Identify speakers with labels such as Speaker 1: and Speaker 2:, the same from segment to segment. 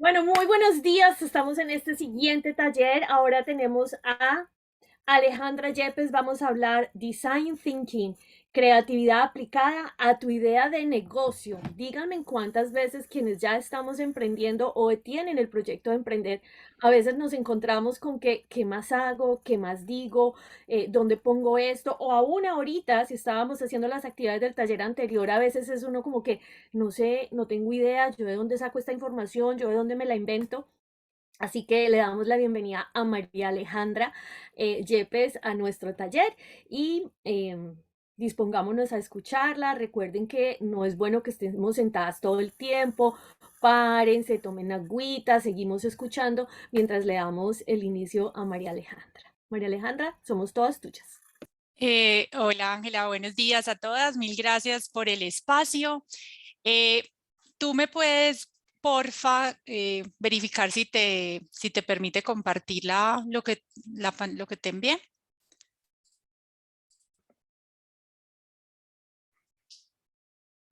Speaker 1: Bueno, muy buenos días. Estamos en este siguiente taller. Ahora tenemos a Alejandra Yepes. Vamos a hablar Design Thinking, creatividad aplicada a tu idea de negocio. Díganme en cuántas veces quienes ya estamos emprendiendo o tienen el proyecto de emprender, a veces nos encontramos con que, ¿qué más hago? ¿Qué más digo? ¿Dónde pongo esto? O aún ahorita, si estábamos haciendo las actividades del taller anterior, a veces es uno como que no sé, no tengo idea, yo de dónde saco esta información, yo de dónde me la invento. Así que le damos la bienvenida a María Alejandra Yepes a nuestro taller y dispongámonos a escucharla. Recuerden que no es bueno que estemos sentadas todo el tiempo. Párense, tomen agüita, seguimos escuchando mientras le damos el inicio a María Alejandra. María Alejandra, somos todas tuyas.
Speaker 2: Hola Ángela, buenos días a todas. Mil gracias por el espacio. Eh, ¿Tú me puedes, porfa, verificar si te permite compartir lo que te envié?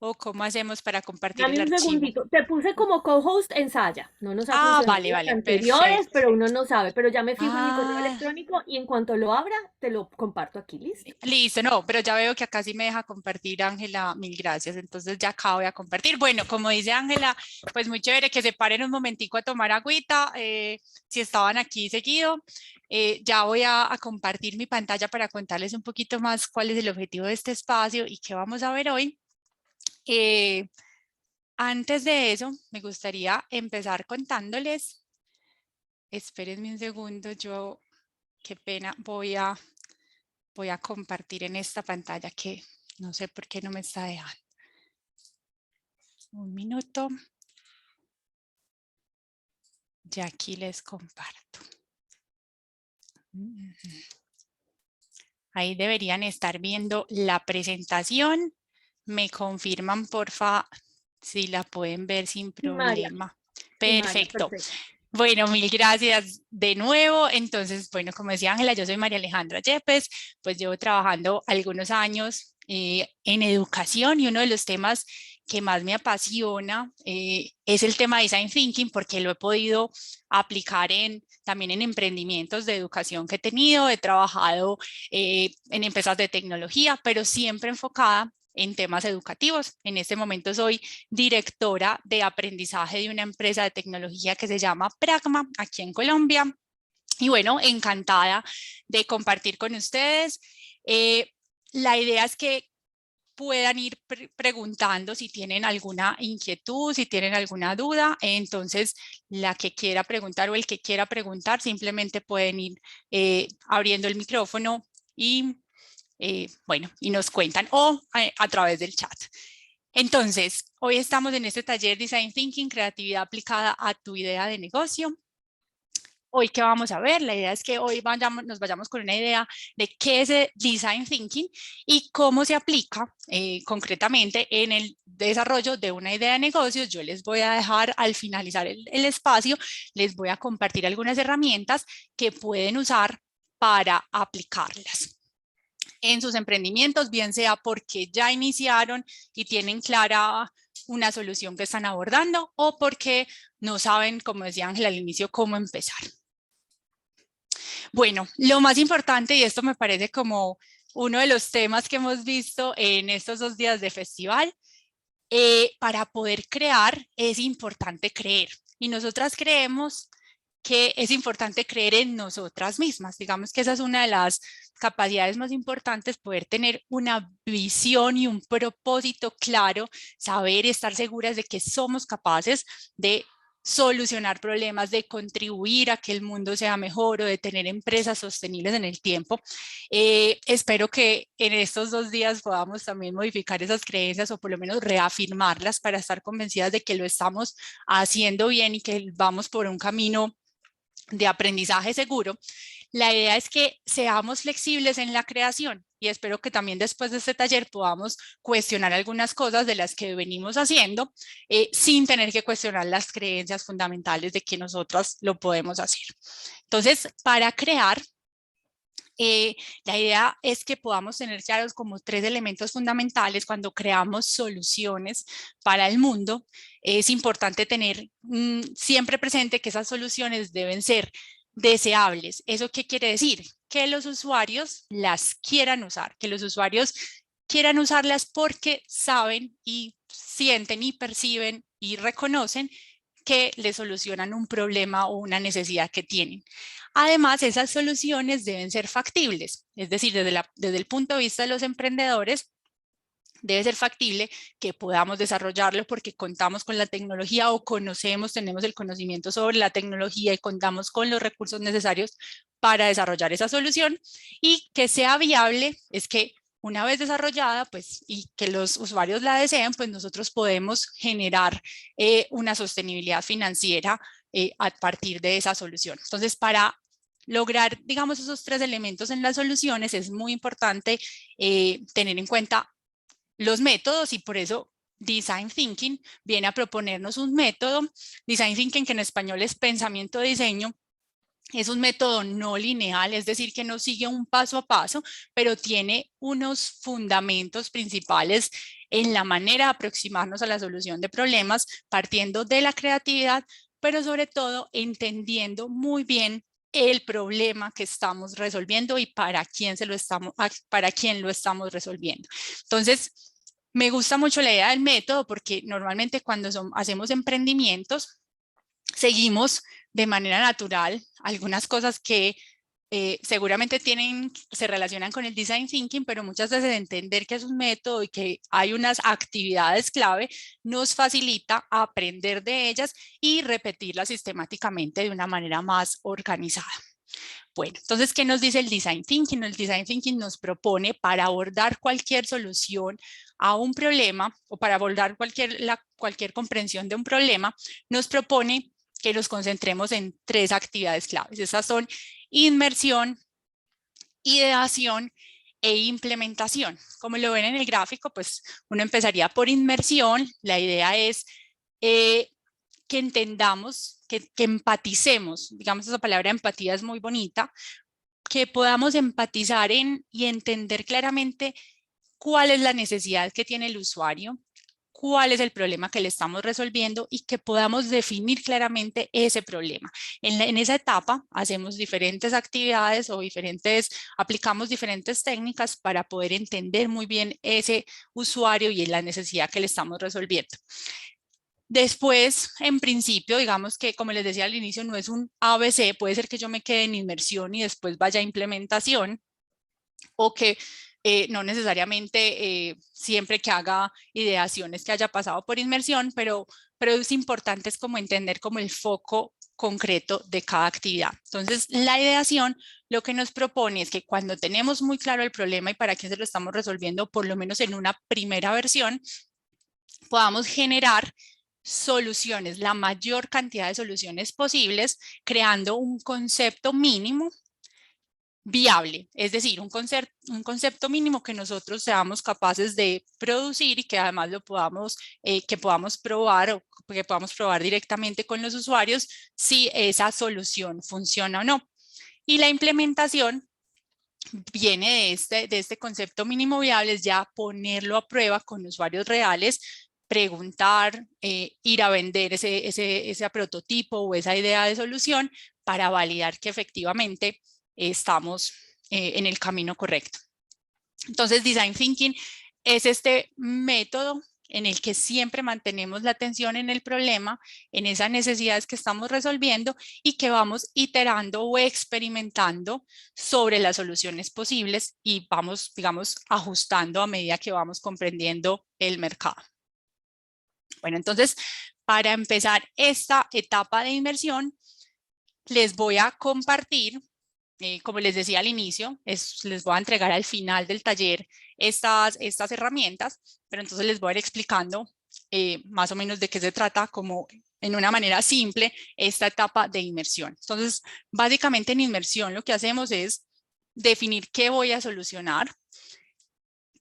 Speaker 2: ¿O cómo hacemos para compartir el
Speaker 1: Dame un
Speaker 2: archivo?
Speaker 1: segundito. Te puse como co-host ensaya. No nos ha
Speaker 2: Ah,
Speaker 1: funcionado
Speaker 2: vale,
Speaker 1: las
Speaker 2: vale,
Speaker 1: anteriores,
Speaker 2: perfecto.
Speaker 1: pero uno no sabe. Pero ya me fijo en mi correo
Speaker 2: Ah,
Speaker 1: electrónico y en cuanto lo abra, te lo comparto aquí. ¿Listo?
Speaker 2: listo, no, pero ya veo que acá sí me deja compartir, Ángela, mil gracias. Entonces ya acá voy a compartir. Bueno, como dice Ángela, pues muy chévere que se paren un momentico a tomar agüita, si estaban aquí seguido. Ya voy a compartir mi pantalla para contarles un poquito más cuál es el objetivo de este espacio y qué vamos a ver hoy. Eh, Antes de eso, me gustaría empezar contándoles, espérenme un segundo, qué pena, voy a compartir en esta pantalla que no sé por qué no me está dejando. Un minuto. Ya aquí les comparto. Ahí deberían estar viendo la presentación. Me confirman, porfa, si la pueden ver sin
Speaker 1: Y María,
Speaker 2: problema.
Speaker 1: y María,
Speaker 2: Perfecto.
Speaker 1: perfecto.
Speaker 2: Bueno, mil gracias de nuevo. Entonces, bueno, como decía Ángela, yo soy María Alejandra Yepes, pues llevo trabajando algunos años en educación y uno de los temas que más me apasiona es el tema de Design Thinking porque lo he podido aplicar también en emprendimientos de educación que he tenido. He trabajado en empresas de tecnología, pero siempre enfocada en temas educativos. En este momento soy directora de aprendizaje de una empresa de tecnología que se llama Pragma, aquí en Colombia. Y bueno, encantada de compartir con ustedes. Eh, la idea es que puedan ir preguntando si tienen alguna inquietud, si tienen alguna duda. Entonces, la que quiera preguntar o el que quiera preguntar, simplemente pueden ir abriendo el micrófono y, bueno, y nos cuentan o a través del chat. Entonces, hoy estamos en este taller Design Thinking, creatividad aplicada a tu idea de negocio. Hoy, ¿qué vamos a ver? La idea es que hoy nos vayamos con una idea de qué es el Design Thinking y cómo se aplica concretamente en el desarrollo de una idea de negocios. Yo les voy a dejar al finalizar el espacio, les voy a compartir algunas herramientas que pueden usar para aplicarlas en sus emprendimientos, bien sea porque ya iniciaron y tienen clara una solución que están abordando o porque no saben, como decía Ángela al inicio, cómo empezar. Bueno, lo más importante, y esto me parece como uno de los temas que hemos visto en estos 2 días de festival, para poder crear es importante creer. Y nosotras creemos que es importante creer en nosotras mismas. Digamos que esa es una de las capacidades más importantes, poder tener una visión y un propósito claro, saber y estar seguras de que somos capaces de solucionar problemas, de contribuir a que el mundo sea mejor o de tener empresas sostenibles en el tiempo. Espero que en estos 2 días podamos también modificar esas creencias o por lo menos reafirmarlas para estar convencidas de que lo estamos haciendo bien y que vamos por un camino de aprendizaje seguro. La idea es que seamos flexibles en la creación y espero que también después de este taller podamos cuestionar algunas cosas de las que venimos haciendo sin tener que cuestionar las creencias fundamentales de que nosotros lo podemos hacer. Entonces, para crear La idea es que podamos tener claros como 3 elementos fundamentales cuando creamos soluciones para el mundo. Es importante tener siempre presente que esas soluciones deben ser deseables. ¿Eso qué quiere decir? Que los usuarios las quieran usar, que los usuarios quieran usarlas porque saben y sienten y perciben y reconocen que le solucionan un problema o una necesidad que tienen. Además, esas soluciones deben ser factibles, es decir, desde el punto de vista de los emprendedores, debe ser factible que podamos desarrollarlo porque contamos con la tecnología o tenemos el conocimiento sobre la tecnología y contamos con los recursos necesarios para desarrollar esa solución, y que sea viable es que una vez desarrollada, pues, y que los usuarios la deseen, pues nosotros podemos generar una sostenibilidad financiera a partir de esa solución. Entonces, para lograr, digamos, esos 3 elementos en las soluciones, es muy importante tener en cuenta los métodos, y por eso Design Thinking viene a proponernos un método. Design Thinking, que en español es pensamiento de diseño, es un método no lineal, es decir, que no sigue un paso a paso, pero tiene unos fundamentos principales en la manera de aproximarnos a la solución de problemas, partiendo de la creatividad, pero sobre todo entendiendo muy bien el problema que estamos resolviendo y para quién lo estamos resolviendo. Entonces, me gusta mucho la idea del método porque normalmente cuando hacemos emprendimientos, seguimos de manera natural algunas cosas que seguramente se relacionan con el design thinking, pero muchas veces entender que es un método y que hay unas actividades clave nos facilita aprender de ellas y repetirlas sistemáticamente de una manera más organizada. Bueno, entonces, ¿qué nos dice el design thinking? El design thinking nos propone, para abordar cualquier solución a un problema o para abordar cualquier comprensión de un problema, nos propone que nos concentremos en 3 actividades claves. Esas son inmersión, ideación e implementación. Como lo ven en el gráfico, pues uno empezaría por inmersión. La idea es que entendamos, que empaticemos, digamos, esa palabra empatía es muy bonita, que podamos empatizar y entender claramente cuál es la necesidad que tiene el usuario, cuál es el problema que le estamos resolviendo y que podamos definir claramente ese problema. En esa etapa hacemos diferentes actividades o aplicamos diferentes técnicas para poder entender muy bien ese usuario y la necesidad que le estamos resolviendo. Después, en principio, digamos que, como les decía al inicio, no es un ABC, puede ser que yo me quede en inmersión y después vaya a implementación, o que no necesariamente siempre que haga ideaciones que haya pasado por inmersión, pero es importante es como entender como el foco concreto de cada actividad. Entonces, la ideación lo que nos propone es que cuando tenemos muy claro el problema y para qué se lo estamos resolviendo, por lo menos en una primera versión, podamos generar soluciones, la mayor cantidad de soluciones posibles, creando un concepto mínimo viable, es decir, un concepto mínimo que nosotros seamos capaces de producir y que además que podamos probar o que podamos probar directamente con los usuarios si esa solución funciona o no. Y la implementación viene de este concepto mínimo viable, es ya ponerlo a prueba con usuarios reales, preguntar, ir a vender ese prototipo o esa idea de solución para validar que efectivamente estamos en el camino correcto. Entonces, Design Thinking es este método en el que siempre mantenemos la atención en el problema, en esas necesidades que estamos resolviendo y que vamos iterando o experimentando sobre las soluciones posibles y vamos, digamos, ajustando a medida que vamos comprendiendo el mercado. Bueno, entonces, para empezar esta etapa de inmersión, les voy a compartir, como les decía al inicio, les voy a entregar al final del taller estas herramientas, pero entonces les voy a ir explicando más o menos de qué se trata, como en una manera simple, esta etapa de inmersión. Entonces, básicamente en inmersión lo que hacemos es definir qué voy a solucionar,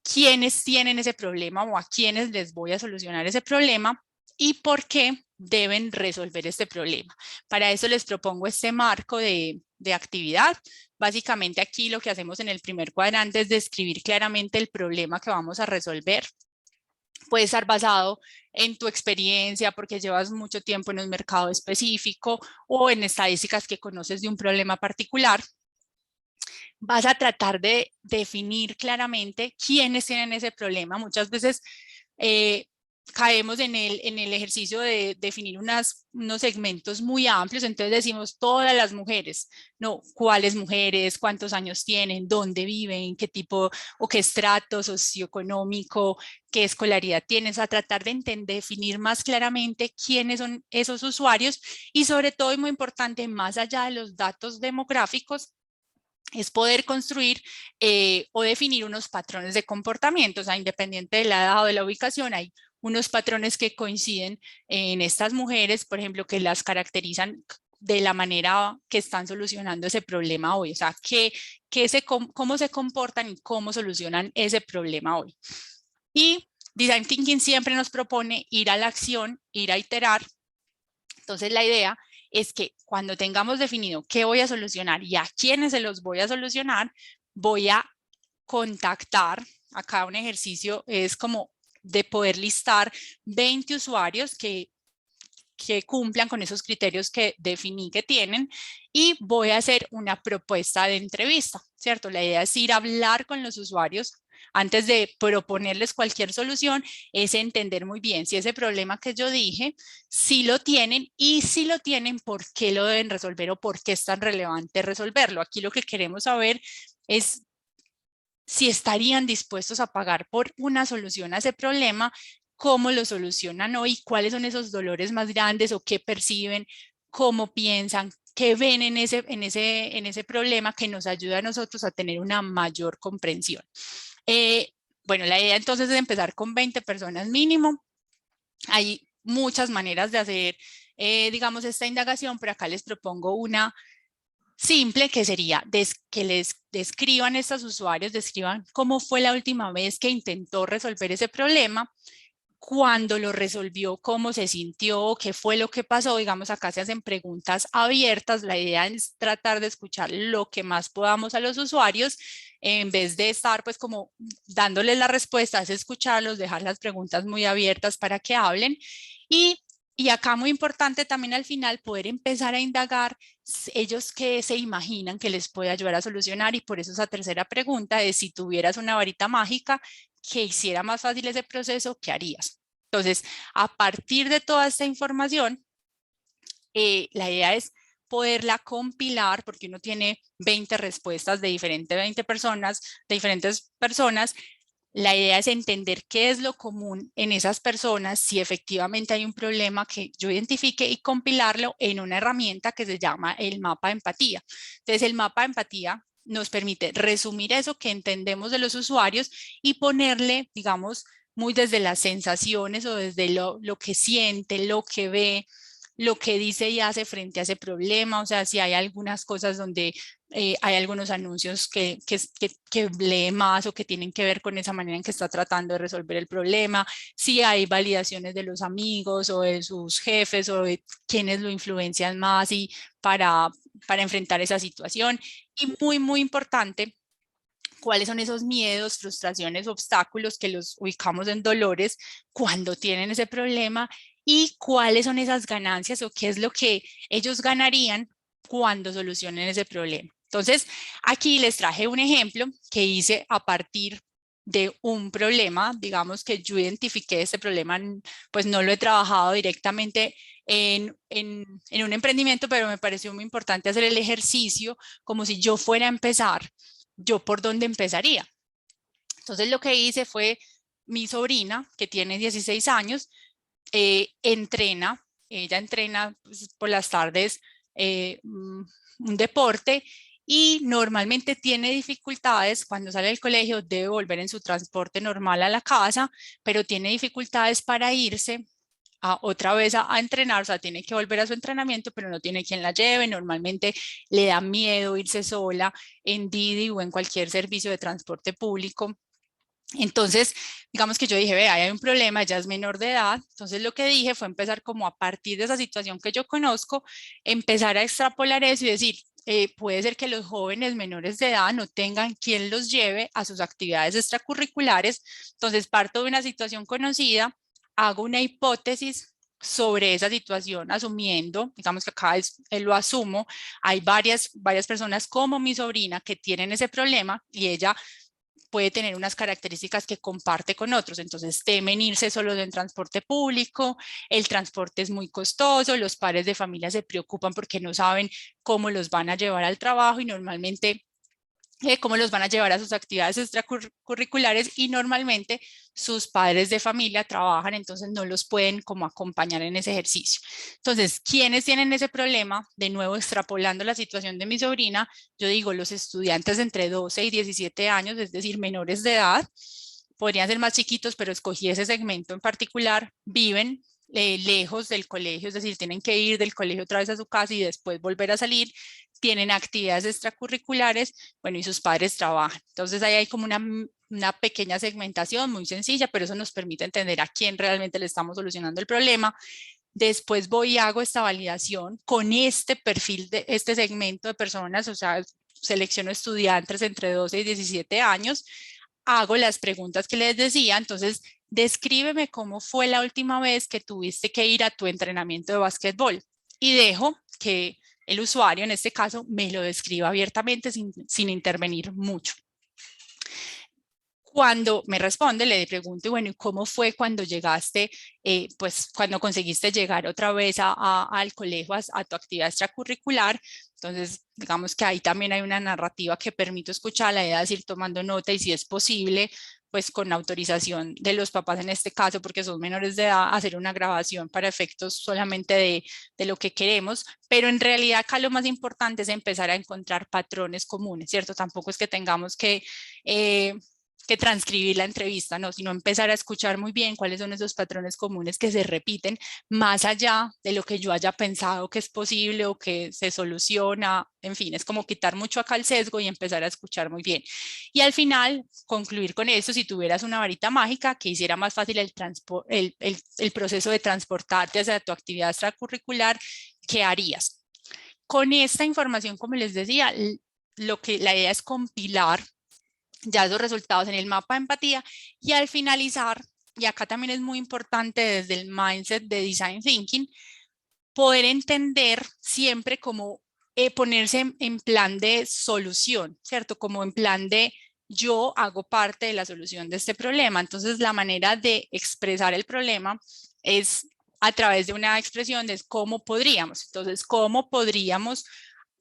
Speaker 2: quiénes tienen ese problema o a quiénes les voy a solucionar ese problema y por qué deben resolver este problema. Para eso les propongo este marco de actividad. Básicamente aquí lo que hacemos en el primer cuadrante es describir claramente el problema que vamos a resolver. Puede estar basado en tu experiencia porque llevas mucho tiempo en un mercado específico o en estadísticas que conoces de un problema particular. Vas a tratar de definir claramente quiénes tienen ese problema. Muchas veces caemos en el ejercicio de definir unos segmentos muy amplios, entonces decimos todas las mujeres, no, cuáles mujeres, cuántos años tienen, dónde viven, qué tipo o qué estrato socioeconómico, qué escolaridad tienen, a tratar de definir más claramente quiénes son esos usuarios y sobre todo, y muy importante, más allá de los datos demográficos, es poder construir o definir unos patrones de comportamiento. O sea, independiente de la edad o de la ubicación, hay unos patrones que coinciden en estas mujeres, por ejemplo, que las caracterizan de la manera que están solucionando ese problema hoy. O sea, cómo se comportan y cómo solucionan ese problema hoy. Y Design Thinking siempre nos propone ir a la acción, ir a iterar. Entonces la idea es que cuando tengamos definido qué voy a solucionar y a quiénes se los voy a solucionar, voy a contactar. Acá un ejercicio es como de poder listar 20 usuarios que cumplan con esos criterios que definí que tienen y voy a hacer una propuesta de entrevista, ¿cierto? La idea es ir a hablar con los usuarios antes de proponerles cualquier solución, es entender muy bien si ese problema que yo dije, si lo tienen y si lo tienen, por qué lo deben resolver o por qué es tan relevante resolverlo. Aquí lo que queremos saber es si estarían dispuestos a pagar por una solución a ese problema, cómo lo solucionan hoy, cuáles son esos dolores más grandes o qué perciben, cómo piensan, qué ven en ese problema que nos ayuda a nosotros a tener una mayor comprensión. Bueno, la idea entonces es empezar con 20 personas mínimo. Hay muchas maneras de hacer, digamos, esta indagación, pero acá les propongo una simple, que sería que les describan a estos usuarios, describan cómo fue la última vez que intentó resolver ese problema, cuándo lo resolvió, cómo se sintió, qué fue lo que pasó. Digamos, acá se hacen preguntas abiertas. La idea es tratar de escuchar lo que más podamos a los usuarios, en vez de estar pues como dándoles la respuesta, es escucharlos, dejar las preguntas muy abiertas para que hablen. Y acá muy importante también al final poder empezar a indagar ellos qué se imaginan que les puede ayudar a solucionar, y por eso esa tercera pregunta es: si tuvieras una varita mágica que hiciera más fácil ese proceso, ¿qué harías? Entonces, a partir de toda esta información, la idea es poderla compilar, porque uno tiene 20 respuestas de diferentes personas. La idea es entender qué es lo común en esas personas, si efectivamente hay un problema que yo identifique, y compilarlo en una herramienta que se llama el mapa de empatía. Entonces, el mapa de empatía nos permite resumir eso que entendemos de los usuarios y ponerle, digamos, muy desde las sensaciones o desde lo que siente, lo que ve, lo que dice y hace frente a ese problema. O sea, si hay algunas cosas donde hay algunos anuncios que lee más o que tienen que ver con esa manera en que está tratando de resolver el problema, si hay validaciones de los amigos o de sus jefes o de quienes lo influencian más y para enfrentar esa situación. Y muy, muy importante, cuáles son esos miedos, frustraciones, obstáculos que los ubicamos en dolores cuando tienen ese problema, y cuáles son esas ganancias o qué es lo que ellos ganarían cuando solucionen ese problema. Entonces, aquí les traje un ejemplo que hice a partir de un problema. Digamos que yo identifiqué este problema, pues no lo he trabajado directamente en un emprendimiento, pero me pareció muy importante hacer el ejercicio como si yo fuera a empezar. ¿Yo por dónde empezaría? Entonces lo que hice fue: mi sobrina, que tiene 16 años, ella entrena pues, por las tardes un deporte, y normalmente tiene dificultades cuando sale del colegio, debe volver en su transporte normal a la casa, pero tiene dificultades para irse otra vez a entrenar. O sea, tiene que volver a su entrenamiento, pero no tiene quien la lleve. Normalmente le da miedo irse sola en Didi o en cualquier servicio de transporte público. Entonces, digamos que yo dije, vea, hay un problema, ella es menor de edad. Entonces lo que dije fue empezar como a partir de esa situación que yo conozco, empezar a extrapolar eso y decir, puede ser que los jóvenes menores de edad no tengan quien los lleve a sus actividades extracurriculares. Entonces parto de una situación conocida, hago una hipótesis sobre esa situación, asumiendo, digamos que acá lo asumo, hay varias personas como mi sobrina que tienen ese problema y ella puede tener unas características que comparte con otros, entonces temen irse solo en transporte público, el transporte es muy costoso, los padres de familia se preocupan porque no saben cómo los van a llevar al trabajo y normalmente cómo los van a llevar a sus actividades extracurriculares y normalmente sus padres de familia trabajan, entonces no los pueden como acompañar en ese ejercicio. Entonces, ¿quiénes tienen ese problema? De nuevo, extrapolando la situación de mi sobrina, yo digo los estudiantes entre 12 y 17 años, es decir, menores de edad, podrían ser más chiquitos, pero escogí ese segmento en particular, viven lejos del colegio, es decir, tienen que ir del colegio otra vez a su casa y después volver a salir, tienen actividades extracurriculares, bueno, y sus padres trabajan. Entonces ahí hay como una pequeña segmentación muy sencilla, pero eso nos permite entender a quién realmente le estamos solucionando el problema. Después voy y hago esta validación con este perfil de este segmento de personas, o sea, selecciono estudiantes entre 12 y 17 años, hago las preguntas que les decía, entonces descríbeme cómo fue la última vez que tuviste que ir a tu entrenamiento de básquetbol y dejo que el usuario, en este caso, me lo describa abiertamente sin intervenir mucho. Cuando me responde, le pregunto, bueno, ¿y cómo fue cuando llegaste, pues cuando conseguiste llegar otra vez al colegio, a tu actividad extracurricular? Entonces, digamos que ahí también hay una narrativa que permito escuchar, la idea es ir tomando nota y si es posible, pues con autorización de los papás en este caso, porque son menores de edad, hacer una grabación para efectos solamente de lo que queremos, pero en realidad acá lo más importante es empezar a encontrar patrones comunes, ¿cierto? Tampoco es que tengamos que transcribir la entrevista, no, sino empezar a escuchar muy bien cuáles son esos patrones comunes que se repiten más allá de lo que yo haya pensado que es posible o que se soluciona, en fin, es como quitar mucho acá el sesgo y empezar a escuchar muy bien. Y al final, concluir con eso, si tuvieras una varita mágica que hiciera más fácil el proceso de transportarte hacia tu actividad extracurricular, ¿qué harías? Con esta información, como les decía, la idea es compilar ya esos resultados en el mapa de empatía y al finalizar, y acá también es muy importante desde el mindset de Design Thinking, poder entender siempre cómo ponerse en plan de solución, ¿cierto? Como en plan de yo hago parte de la solución de este problema. Entonces la manera de expresar el problema es a través de una expresión de cómo podríamos. Entonces, ¿cómo podríamos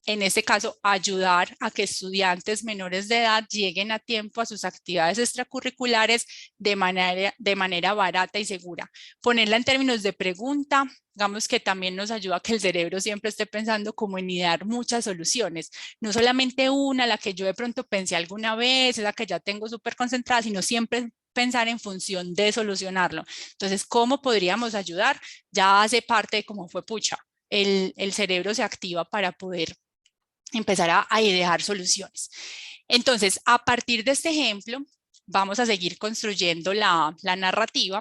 Speaker 2: en este caso, ayudar a que estudiantes menores de edad lleguen a tiempo a sus actividades extracurriculares de manera barata y segura? Ponerla en términos de pregunta, digamos que también nos ayuda a que el cerebro siempre esté pensando como en idear muchas soluciones, no solamente una, la que yo de pronto pensé alguna vez, esa que ya tengo súper concentrada, sino siempre pensar en función de solucionarlo. Entonces, ¿cómo podríamos ayudar? Ya hace parte de cómo fue pucha. El cerebro se activa para poder empezar a idear soluciones. Entonces, a partir de este ejemplo, vamos a seguir construyendo la narrativa.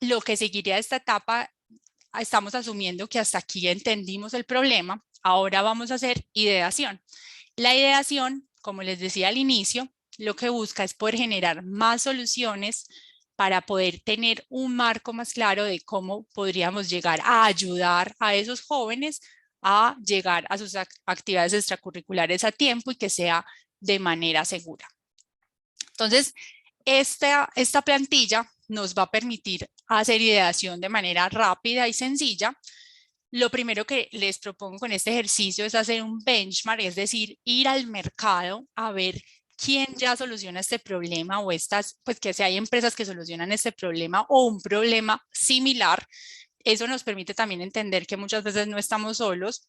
Speaker 2: Lo que seguiría esta etapa, estamos asumiendo que hasta aquí entendimos el problema, ahora vamos a hacer ideación. La ideación, como les decía al inicio, lo que busca es poder generar más soluciones para poder tener un marco más claro de cómo podríamos llegar a ayudar a esos jóvenes a llegar a sus actividades extracurriculares a tiempo y que sea de manera segura. Entonces, esta plantilla nos va a permitir hacer ideación de manera rápida y sencilla. Lo primero que les propongo con este ejercicio es hacer un benchmark, es decir, ir al mercado a ver quién ya soluciona este problema o pues que si hay empresas que solucionan este problema o un problema similar. Eso nos permite también entender que muchas veces no estamos solos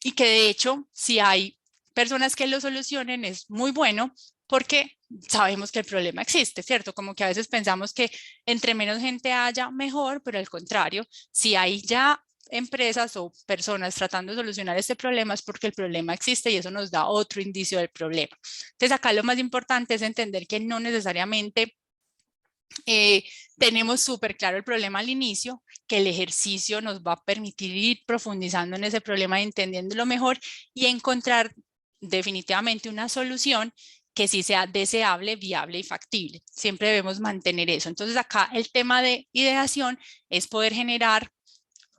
Speaker 2: y que de hecho, si hay personas que lo solucionen, es muy bueno porque sabemos que el problema existe, ¿cierto? Como que a veces pensamos que entre menos gente haya, mejor, pero al contrario, si hay ya empresas o personas tratando de solucionar este problema es porque el problema existe y eso nos da otro indicio del problema. Entonces acá lo más importante es entender que no necesariamente Tenemos súper claro el problema al inicio, que el ejercicio nos va a permitir ir profundizando en ese problema y entendiéndolo mejor y encontrar definitivamente una solución que sí sea deseable, viable y factible. Siempre debemos mantener eso. Entonces acá el tema de ideación es poder generar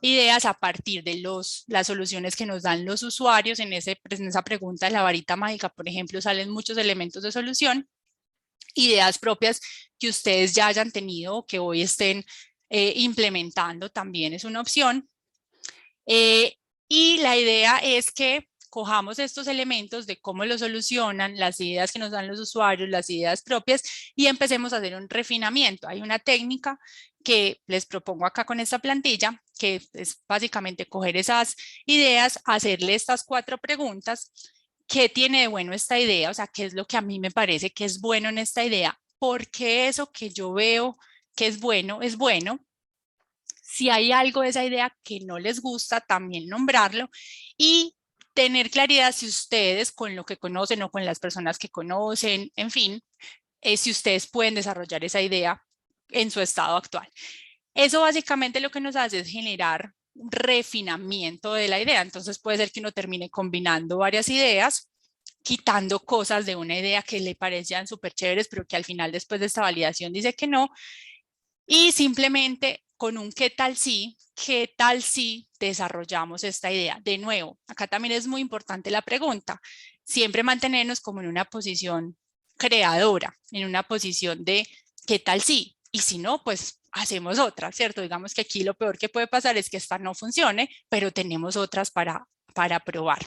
Speaker 2: ideas a partir de las soluciones que nos dan los usuarios. En esa pregunta de la varita mágica, por ejemplo, salen muchos elementos de solución, ideas propias que ustedes ya hayan tenido o que hoy estén implementando también es una opción. Y la idea es que cojamos estos elementos de cómo lo solucionan, las ideas que nos dan los usuarios, las ideas propias, y empecemos a hacer un refinamiento. Hay una técnica que les propongo acá con esta plantilla, que es básicamente coger esas ideas, hacerle estas 4 preguntas. ¿Qué tiene de bueno esta idea? O sea, ¿qué es lo que a mí me parece que es bueno en esta idea? ¿Por qué eso que yo veo que es bueno es bueno? Si hay algo de esa idea que no les gusta, también nombrarlo y tener claridad si ustedes con lo que conocen o con las personas que conocen, en fin, si ustedes pueden desarrollar esa idea en su estado actual. Eso básicamente lo que nos hace es generar un refinamiento de la idea. Entonces puede ser que uno termine combinando varias ideas, quitando cosas de una idea que le parecían súper chéveres, pero que al final después de esta validación dice que no, y simplemente con un qué tal si desarrollamos esta idea. De nuevo, acá también es muy importante la pregunta, siempre mantenernos como en una posición creadora, en una posición de qué tal si, y si no, pues hacemos otra, ¿cierto? Digamos que aquí lo peor que puede pasar es que esta no funcione, pero tenemos otras para probar.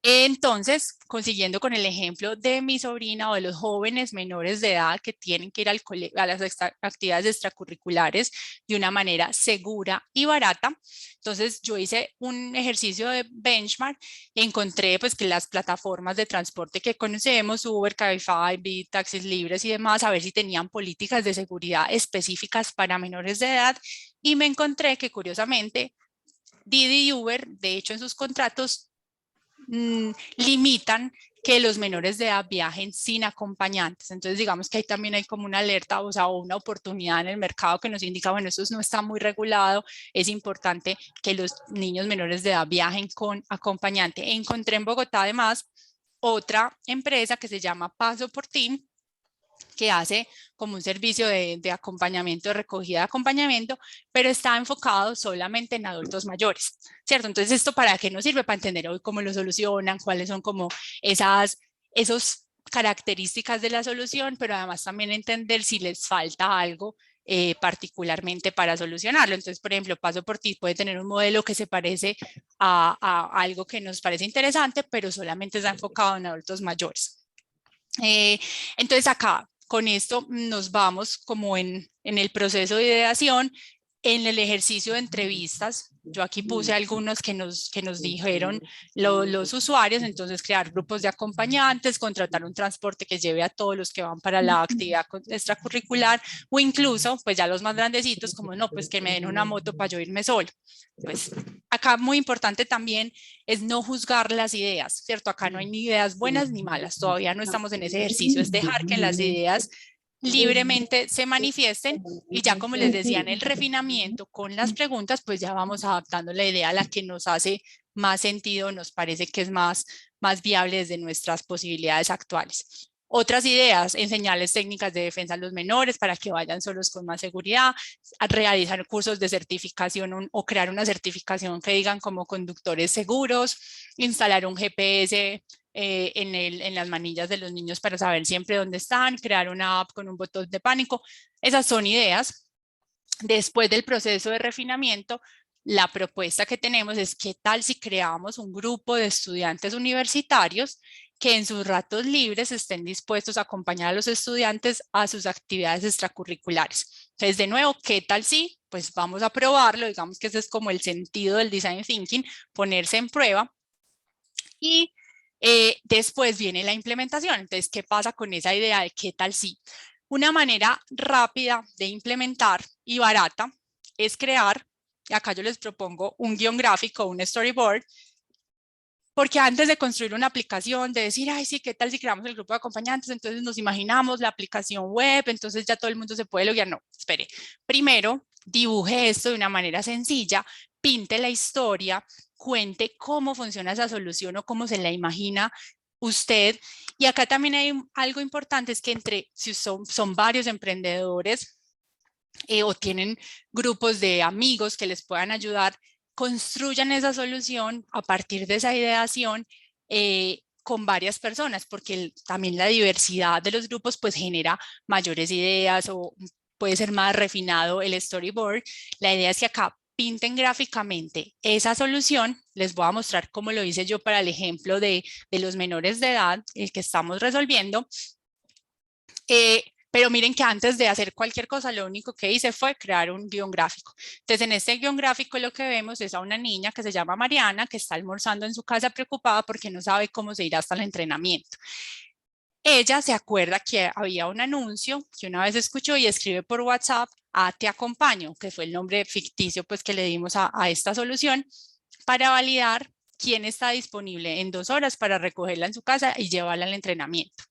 Speaker 2: Entonces, consiguiendo con el ejemplo de mi sobrina o de los jóvenes menores de edad que tienen que ir a las actividades extracurriculares de una manera segura y barata, entonces yo hice un ejercicio de benchmark y encontré pues que las plataformas de transporte que conocemos, Uber, Cabify, Bit, taxis libres y demás, a ver si tenían políticas de seguridad específicas para menores de edad, y me encontré que curiosamente Didi y Uber, de hecho en sus contratos, limitan que los menores de edad viajen sin acompañantes. Entonces, digamos que ahí también hay como una alerta, o sea, una oportunidad en el mercado que nos indica, bueno, eso no está muy regulado, es importante que los niños menores de edad viajen con acompañante. Encontré en Bogotá, además, otra empresa que se llama Paso por Ti, que hace como un servicio de acompañamiento, de recogida de acompañamiento, pero está enfocado solamente en adultos mayores, ¿cierto? Entonces, ¿esto para qué nos sirve? Para entender hoy cómo lo solucionan, cuáles son como esos características de la solución, pero además también entender si les falta algo particularmente para solucionarlo. Entonces, por ejemplo, Paso por Ti puede tener un modelo que se parece a algo que nos parece interesante, pero solamente está enfocado en adultos mayores. Entonces acá con esto nos vamos como en el proceso de ideación, en el ejercicio de entrevistas. Yo aquí puse algunos que nos dijeron los usuarios, entonces crear grupos de acompañantes, contratar un transporte que lleve a todos los que van para la actividad extracurricular, o incluso pues ya los más grandecitos como no, pues que me den una moto para yo irme solo. Pues acá muy importante también es no juzgar las ideas, ¿cierto? Acá no hay ni ideas buenas ni malas, todavía no estamos en ese ejercicio, es dejar que las ideas libremente se manifiesten, y ya como les decía en el refinamiento con las preguntas, pues ya vamos adaptando la idea a la que nos hace más sentido, nos parece que es más viable desde nuestras posibilidades actuales. Otras ideas, enseñarles técnicas de defensa a los menores para que vayan solos con más seguridad, realizar cursos de certificación o crear una certificación que digan como conductores seguros, instalar un GPS en las manillas de los niños para saber siempre dónde están, crear una app con un botón de pánico. Esas son ideas. Después del proceso de refinamiento, la propuesta que tenemos es qué tal si creamos un grupo de estudiantes universitarios que en sus ratos libres estén dispuestos a acompañar a los estudiantes a sus actividades extracurriculares. Entonces, de nuevo, ¿qué tal si? Pues vamos a probarlo, digamos que ese es como el sentido del design thinking, ponerse en prueba. Y después viene la implementación. Entonces, ¿qué pasa con esa idea de qué tal si? Una manera rápida de implementar y barata es crear, y acá yo les propongo un guión gráfico, un storyboard, Porque antes de construir una aplicación, de decir, ay, sí, ¿qué tal si creamos el grupo de acompañantes? Entonces nos imaginamos la aplicación web, entonces ya todo el mundo se puede loguear. No, espere. Primero, dibuje esto de una manera sencilla, pinte la historia, cuente cómo funciona esa solución o cómo se la imagina usted. Y acá también hay algo importante, es que si son varios emprendedores o tienen grupos de amigos que les puedan ayudar, construyan esa solución a partir de esa ideación con varias personas, porque también la diversidad de los grupos pues genera mayores ideas o puede ser más refinado el storyboard. La idea es que acá pinten gráficamente esa solución. Les voy a mostrar cómo lo hice yo para el ejemplo de los menores de edad, el que estamos resolviendo. Pero miren que antes de hacer cualquier cosa, lo único que hice fue crear un guión gráfico. Entonces, en este guión gráfico lo que vemos es a una niña que se llama Mariana, que está almorzando en su casa preocupada porque no sabe cómo se irá hasta el entrenamiento. Ella se acuerda que había un anuncio que una vez escuchó y escribe por WhatsApp a Te Acompaño, que fue el nombre ficticio pues, que le dimos a esta solución, para validar quién está disponible en 2 horas para recogerla en su casa y llevarla al entrenamiento.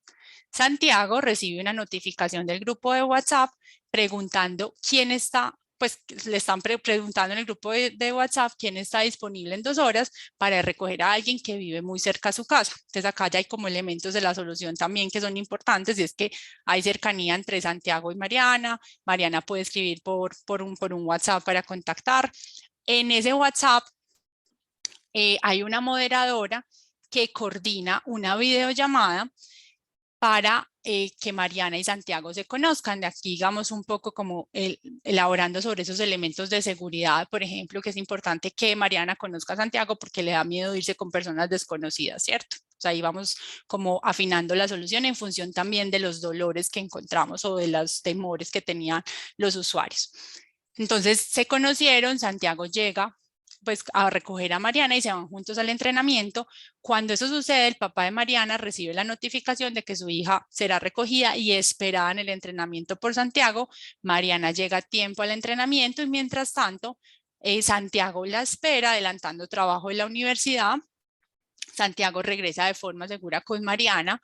Speaker 2: Santiago recibe una notificación del grupo de WhatsApp preguntando quién está, pues le están preguntando en el grupo de WhatsApp quién está disponible en 2 horas para recoger a alguien que vive muy cerca a su casa. Entonces acá ya hay como elementos de la solución también que son importantes, y es que hay cercanía entre Santiago y Mariana. Mariana puede escribir por un WhatsApp para contactar. En ese WhatsApp hay una moderadora que coordina una videollamada para que Mariana y Santiago se conozcan. De aquí, digamos, un poco como elaborando sobre esos elementos de seguridad, por ejemplo, que es importante que Mariana conozca a Santiago porque le da miedo irse con personas desconocidas, ¿cierto? O sea, ahí vamos como afinando la solución en función también de los dolores que encontramos o de los temores que tenían los usuarios. Entonces se conocieron, Santiago llega pues a recoger a Mariana y se van juntos al entrenamiento. Cuando eso sucede, el papá de Mariana recibe la notificación de que su hija será recogida y esperada en el entrenamiento por Santiago. Mariana llega a tiempo al entrenamiento y mientras tanto, Santiago la espera adelantando trabajo de la universidad. Santiago regresa de forma segura con Mariana.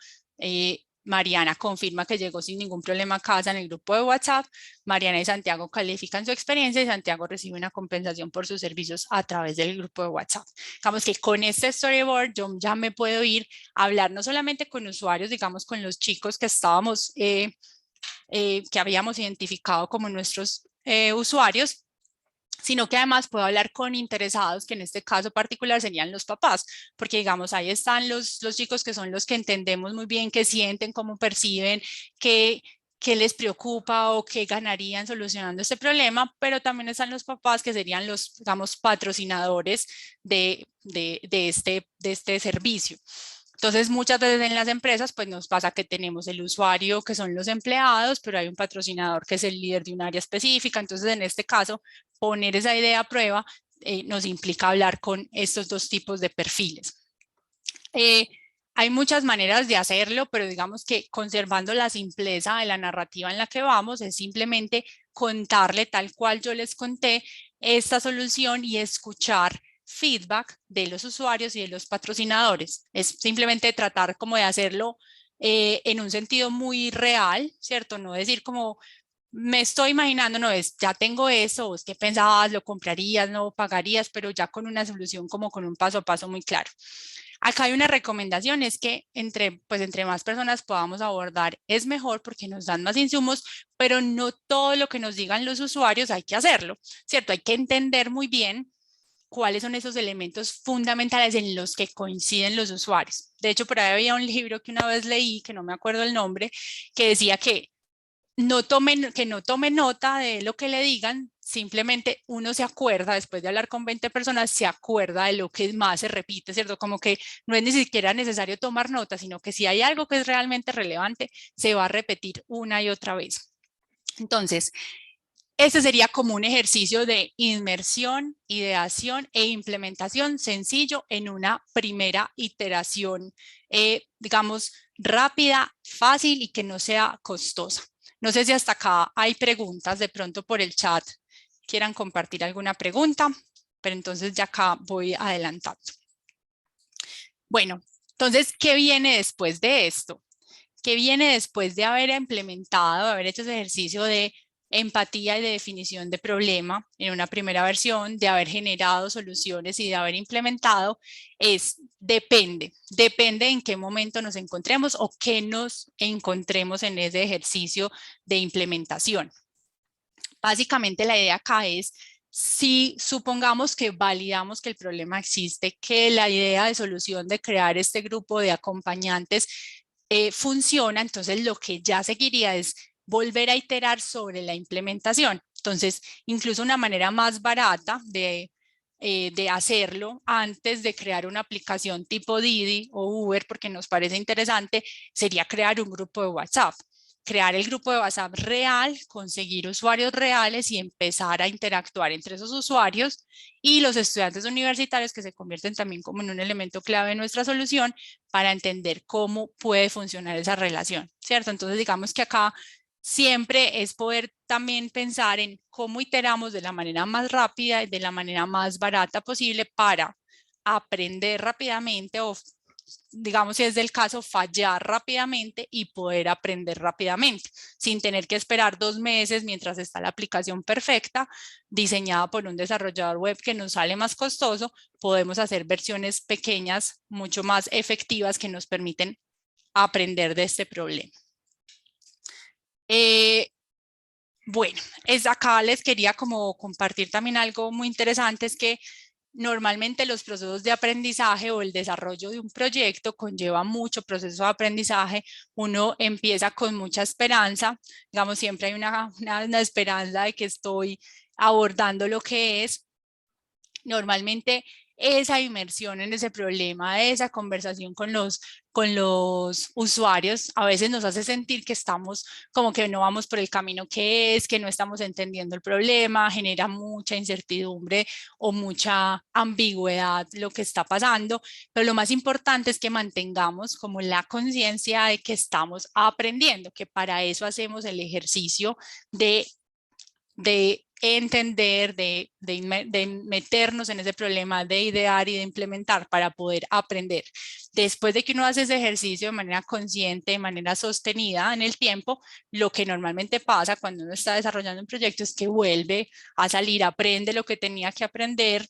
Speaker 2: Mariana confirma que llegó sin ningún problema a casa en el grupo de WhatsApp. Mariana y Santiago califican su experiencia y Santiago recibe una compensación por sus servicios a través del grupo de WhatsApp. Digamos que con este storyboard yo ya me puedo ir a hablar no solamente con usuarios, digamos con los chicos que estábamos, que habíamos identificado como nuestros usuarios, sino que además puedo hablar con interesados, que en este caso particular serían los papás, porque digamos, ahí están los chicos que son los que entendemos muy bien, qué sienten, cómo perciben, qué les preocupa o qué ganarían solucionando este problema, pero también están los papás que serían los, digamos, patrocinadores de este servicio. Entonces, muchas veces en las empresas, pues nos pasa que tenemos el usuario, que son los empleados, pero hay un patrocinador que es el líder de un área específica. Entonces, en este caso, poner esa idea a prueba nos implica hablar con estos dos tipos de perfiles. Hay muchas maneras de hacerlo, pero digamos que conservando la simpleza de la narrativa en la que vamos, es simplemente contarle tal cual yo les conté esta solución y escuchar feedback de los usuarios y de los patrocinadores. Es simplemente tratar como de hacerlo en un sentido muy real, ¿cierto? No decir como me estoy imaginando, no es, ya tengo eso, es que pensabas, lo comprarías, no pagarías, pero ya con una solución como con un paso a paso muy claro. Acá hay una recomendación, es que entre más personas podamos abordar es mejor porque nos dan más insumos, pero no todo lo que nos digan los usuarios hay que hacerlo, ¿cierto? Hay que entender muy bien cuáles son esos elementos fundamentales en los que coinciden los usuarios. De hecho, por ahí había un libro que una vez leí, que no me acuerdo el nombre, que decía que no tome nota de lo que le digan, simplemente uno se acuerda, después de hablar con 20 personas, se acuerda de lo que más se repite, ¿cierto? Como que no es ni siquiera necesario tomar nota, sino que si hay algo que es realmente relevante, se va a repetir una y otra vez. Entonces, este sería como un ejercicio de inmersión, ideación e implementación sencillo en una primera iteración, digamos, rápida, fácil y que no sea costosa. No sé si hasta acá hay preguntas de pronto por el chat, quieran compartir alguna pregunta, pero entonces ya acá voy adelantando. Bueno, entonces, ¿qué viene después de esto? ¿Qué viene después de haber implementado, haber hecho ese ejercicio de empatía y de definición de problema en una primera versión, de haber generado soluciones y de haber implementado? Depende en qué momento nos encontremos o qué nos encontremos en ese ejercicio de implementación. Básicamente la idea acá es, si supongamos que validamos que el problema existe, que la idea de solución de crear este grupo de acompañantes funciona, entonces lo que ya seguiría es volver a iterar sobre la implementación. Entonces, incluso una manera más barata de hacerlo antes de crear una aplicación tipo Didi o Uber, porque nos parece interesante, sería crear un grupo de WhatsApp. Crear el grupo de WhatsApp real, conseguir usuarios reales y empezar a interactuar entre esos usuarios y los estudiantes universitarios, que se convierten también como en un elemento clave de nuestra solución para entender cómo puede funcionar esa relación, ¿cierto? Entonces digamos que acá siempre es poder también pensar en cómo iteramos de la manera más rápida y de la manera más barata posible para aprender rápidamente o, digamos, si es del caso, fallar rápidamente y poder aprender rápidamente, sin tener que esperar 2 meses mientras está la aplicación perfecta, diseñada por un desarrollador web que nos sale más costoso. Podemos hacer versiones pequeñas, mucho más efectivas, que nos permiten aprender de este problema. Bueno, acá les quería como compartir también algo muy interesante, es que normalmente los procesos de aprendizaje o el desarrollo de un proyecto conlleva mucho proceso de aprendizaje. Uno empieza con mucha esperanza, digamos, siempre hay una esperanza de que estoy abordando lo que es. Normalmente esa inmersión en ese problema, esa conversación con los usuarios, a veces nos hace sentir que estamos como que no vamos por el camino que es, que no estamos entendiendo el problema, genera mucha incertidumbre o mucha ambigüedad lo que está pasando, pero lo más importante es que mantengamos como la conciencia de que estamos aprendiendo, que para eso hacemos el ejercicio de entender, de meternos en ese problema, de idear y de implementar para poder aprender. Después de que uno hace ese ejercicio de manera consciente, de manera sostenida en el tiempo, lo que normalmente pasa cuando uno está desarrollando un proyecto es que vuelve a salir, aprende lo que tenía que aprender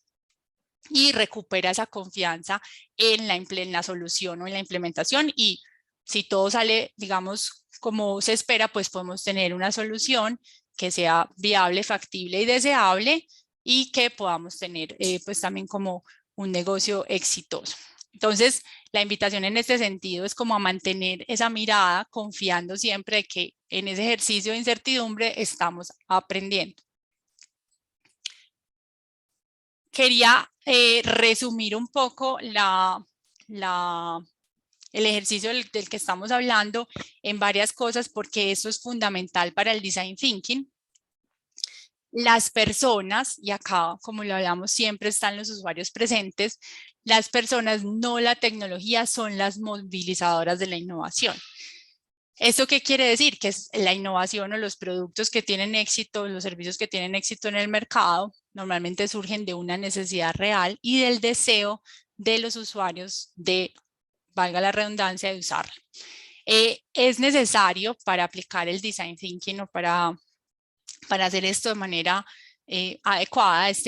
Speaker 2: y recupera esa confianza en la solución o en la implementación, y si todo sale, digamos, como se espera, pues podemos tener una solución que sea viable, factible y deseable, y que podamos tener pues también como un negocio exitoso. Entonces, la invitación en este sentido es como a mantener esa mirada, confiando siempre de que en ese ejercicio de incertidumbre estamos aprendiendo. Quería resumir un poco el ejercicio del que estamos hablando en varias cosas, porque eso es fundamental para el design thinking. Las personas, y acá como lo hablamos siempre están los usuarios presentes, las personas, no la tecnología, son las movilizadoras de la innovación. ¿Esto qué quiere decir? Que es la innovación o los productos que tienen éxito, los servicios que tienen éxito en el mercado, normalmente surgen de una necesidad real y del deseo de los usuarios de, valga la redundancia, de usarla. Es necesario para aplicar el design thinking o para hacer esto de manera adecuada, es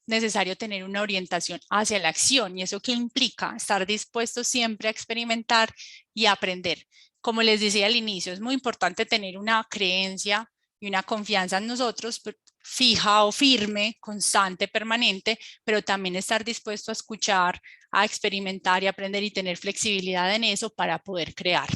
Speaker 2: necesario tener una orientación hacia la acción. ¿Y eso qué implica? Estar dispuesto siempre a experimentar y aprender. Como les decía al inicio, es muy importante tener una creencia y una confianza en nosotros, fija o firme, constante, permanente, pero también estar dispuesto a escuchar, a experimentar y aprender, y tener flexibilidad en eso para poder crear.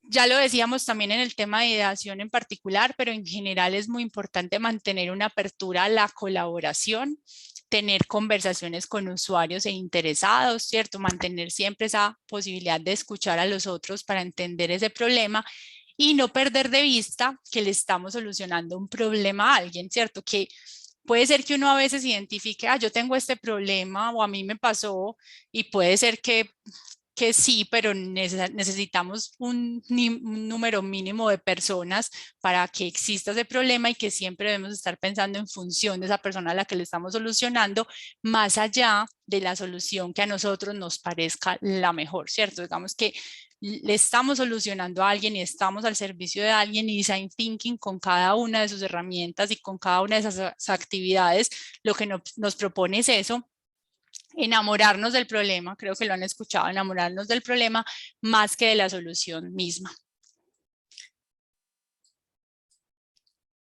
Speaker 2: Ya lo decíamos también en el tema de ideación en particular, pero en general es muy importante mantener una apertura a la colaboración, tener conversaciones con usuarios e interesados, ¿cierto? Mantener siempre esa posibilidad de escuchar a los otros para entender ese problema y no perder de vista que le estamos solucionando un problema a alguien, ¿cierto? Que puede ser que uno a veces identifique, yo tengo este problema o a mí me pasó, y puede ser que que sí, pero necesitamos un número mínimo de personas para que exista ese problema y que siempre debemos estar pensando en función de esa persona a la que le estamos solucionando, más allá de la solución que a nosotros nos parezca la mejor, ¿cierto? Digamos que le estamos solucionando a alguien y estamos al servicio de alguien, y Design Thinking con cada una de sus herramientas y con cada una de esas actividades, lo que nos propone es eso: enamorarnos del problema. Creo que lo han escuchado, enamorarnos del problema más que de la solución misma.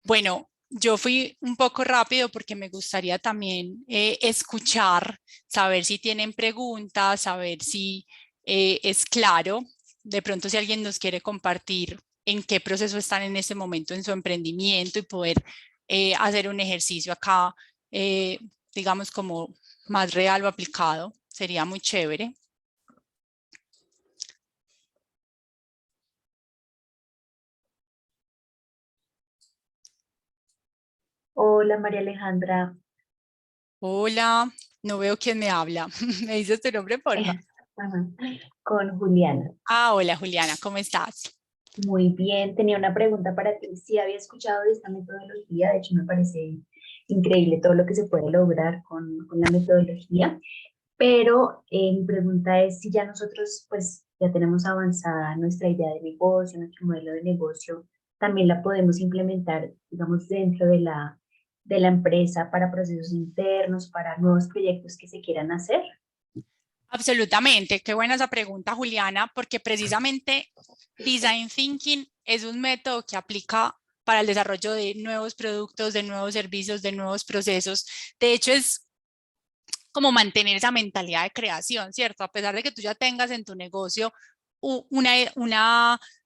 Speaker 2: Bueno, yo fui un poco rápido porque me gustaría también escuchar, saber si tienen preguntas, saber si es claro. De pronto, si alguien nos quiere compartir en qué proceso están en este momento en su emprendimiento y poder hacer un ejercicio acá, eh, digamos, como más real o aplicado, sería muy chévere.
Speaker 3: Hola María Alejandra.
Speaker 2: Hola, no veo quién me habla. ¿Me dices tu nombre, porfa?
Speaker 3: Ajá, con Juliana.
Speaker 2: Ah, hola Juliana, ¿cómo estás?
Speaker 3: Muy bien, tenía una pregunta para ti. Sí, había escuchado de esta metodología, de hecho me parece increíble todo lo que se puede lograr con la metodología, pero mi pregunta es si ya nosotros pues ya tenemos avanzada nuestra idea de negocio, nuestro modelo de negocio, también la podemos implementar, digamos, dentro de la empresa para procesos internos, para nuevos proyectos que se quieran hacer.
Speaker 2: Absolutamente, qué buena esa pregunta, Juliana, porque precisamente Design Thinking es un método que aplica para el desarrollo de nuevos productos, de nuevos servicios, de nuevos procesos. De hecho, es como mantener esa mentalidad de creación, ¿cierto? A pesar de que tú ya tengas en tu negocio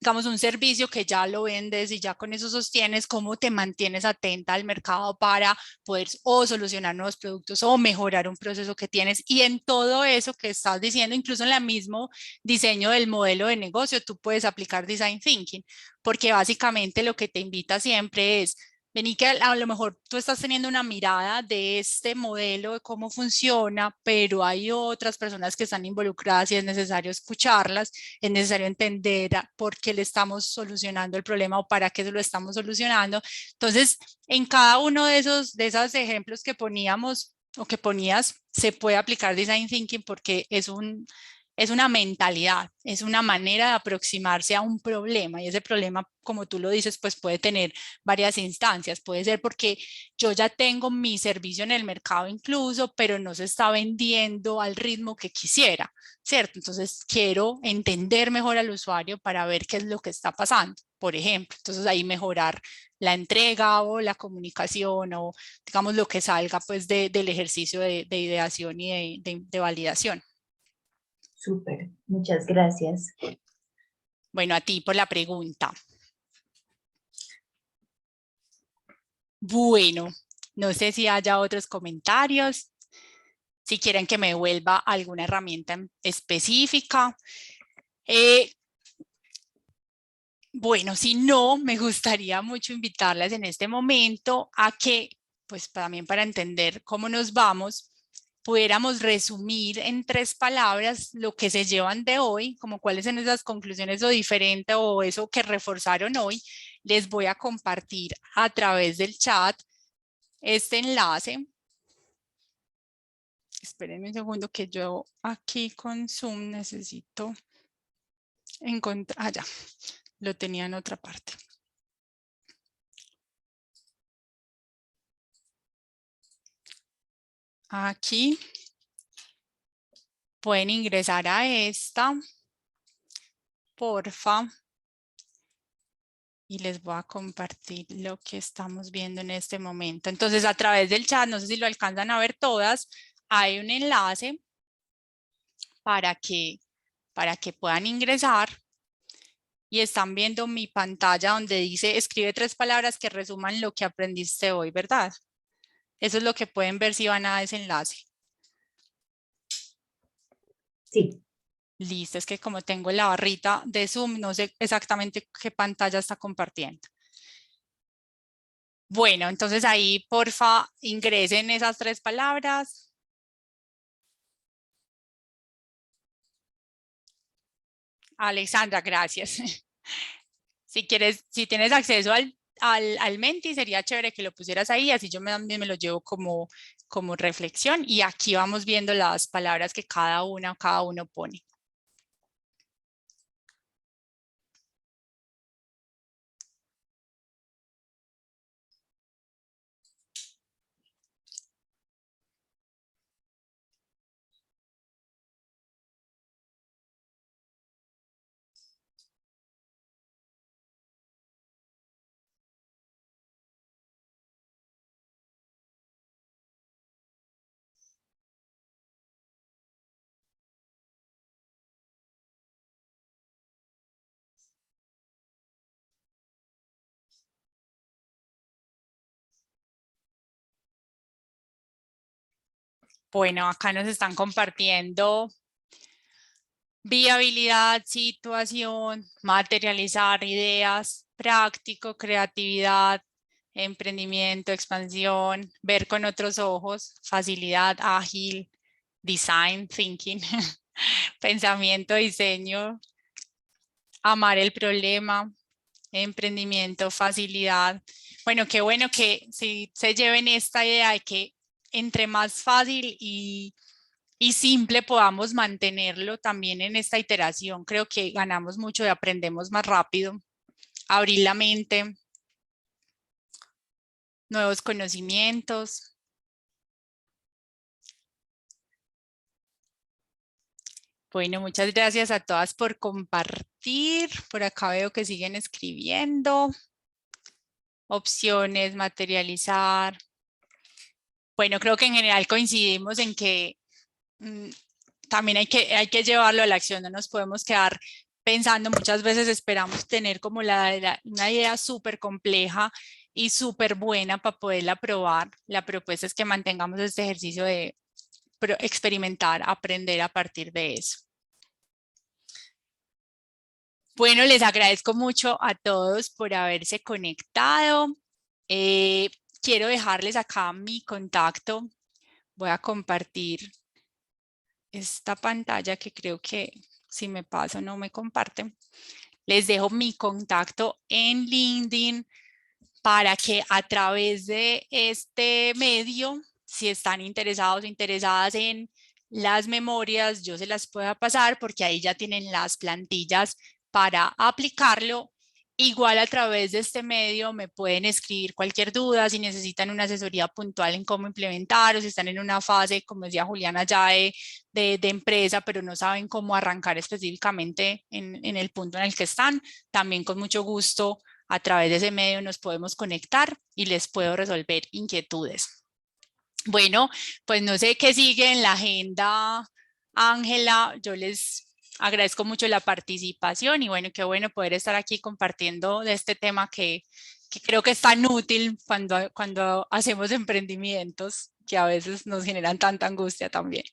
Speaker 2: digamos, un servicio que ya lo vendes y ya con eso sostienes, ¿cómo te mantienes atenta al mercado para poder o solucionar nuevos productos o mejorar un proceso que tienes? Y en todo eso que estás diciendo, incluso en el mismo diseño del modelo de negocio, tú puedes aplicar Design Thinking, porque básicamente lo que te invita siempre es: vení, que a lo mejor tú estás teniendo una mirada de este modelo, de cómo funciona, pero hay otras personas que están involucradas y es necesario escucharlas, es necesario entender por qué le estamos solucionando el problema o para qué lo estamos solucionando. Entonces, en cada uno de esos ejemplos que poníamos o que ponías, se puede aplicar Design Thinking porque es una mentalidad, es una manera de aproximarse a un problema, y ese problema, como tú lo dices, pues puede tener varias instancias. Puede ser porque yo ya tengo mi servicio en el mercado incluso, pero no se está vendiendo al ritmo que quisiera, ¿cierto? Entonces quiero entender mejor al usuario para ver qué es lo que está pasando, por ejemplo. Entonces ahí mejorar la entrega o la comunicación o digamos lo que salga pues del ejercicio de ideación y de validación.
Speaker 3: Súper, muchas gracias.
Speaker 2: Bueno, a ti por la pregunta. Bueno, no sé si haya otros comentarios, si quieren que me devuelva alguna herramienta específica. Bueno, si no, me gustaría mucho invitarlas en este momento a que, pues también para entender cómo nos vamos, pudiéramos resumir en 3 palabras lo que se llevan de hoy, como cuáles son esas conclusiones o diferente o eso que reforzaron hoy. Les voy a compartir a través del chat este enlace. Espérenme un segundo que yo aquí con Zoom necesito encontrar, ya, lo tenía en otra parte. Aquí pueden ingresar a esta, porfa, y les voy a compartir lo que estamos viendo en este momento. Entonces, a través del chat, no sé si lo alcanzan a ver todas, hay un enlace para que puedan ingresar, y están viendo mi pantalla donde dice: escribe 3 palabras que resuman lo que aprendiste hoy, ¿verdad? Eso es lo que pueden ver si van a ese enlace.
Speaker 3: Sí.
Speaker 2: Listo, es que como tengo la barrita de Zoom, no sé exactamente qué pantalla está compartiendo. Bueno, entonces ahí, porfa, ingresen esas 3 palabras. Alexandra, gracias. Si quieres, si tienes acceso al Menti, sería chévere que lo pusieras ahí, así yo también me lo llevo como reflexión y aquí vamos viendo las palabras que cada uno pone. Bueno, acá nos están compartiendo viabilidad, situación, materializar ideas, práctico, creatividad, emprendimiento, expansión, ver con otros ojos, facilidad, ágil, design, thinking, pensamiento, diseño, amar el problema, emprendimiento, facilidad. Bueno, qué bueno que si se lleven esta idea de que entre más fácil y simple podamos mantenerlo también en esta iteración, creo que ganamos mucho y aprendemos más rápido, abrir la mente, nuevos conocimientos. Bueno, muchas gracias a todas por compartir. Por acá veo que siguen escribiendo. Opciones, materializar. Bueno, creo que en general coincidimos en que también hay que llevarlo a la acción, no nos podemos quedar pensando, muchas veces esperamos tener como una idea súper compleja y súper buena para poderla probar. La propuesta es que mantengamos este ejercicio de experimentar, aprender a partir de eso. Bueno, les agradezco mucho a todos por haberse conectado. Quiero dejarles acá mi contacto. Voy a compartir esta pantalla que creo que si me paso no me comparte. Les dejo mi contacto en LinkedIn para que a través de este medio, si están interesados o interesadas en las memorias, yo se las pueda pasar porque ahí ya tienen las plantillas para aplicarlo. Igual a través de este medio me pueden escribir cualquier duda, si necesitan una asesoría puntual en cómo implementar o si están en una fase, como decía Juliana, ya de empresa, pero no saben cómo arrancar específicamente en el punto en el que están. También con mucho gusto a través de ese medio nos podemos conectar y les puedo resolver inquietudes. Bueno, pues no sé qué sigue en la agenda, Ángela. Yo les agradezco mucho la participación y bueno, qué bueno poder estar aquí compartiendo de este tema que creo que es tan útil cuando hacemos emprendimientos que a veces nos generan tanta angustia también.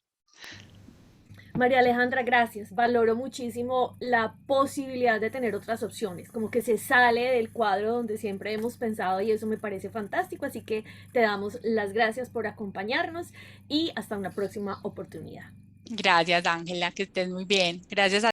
Speaker 1: María Alejandra, gracias. Valoro muchísimo la posibilidad de tener otras opciones, como que se sale del cuadro donde siempre hemos pensado y eso me parece fantástico, así que te damos las gracias por acompañarnos y hasta una próxima oportunidad.
Speaker 2: Gracias, Ángela, que estés muy bien. Gracias a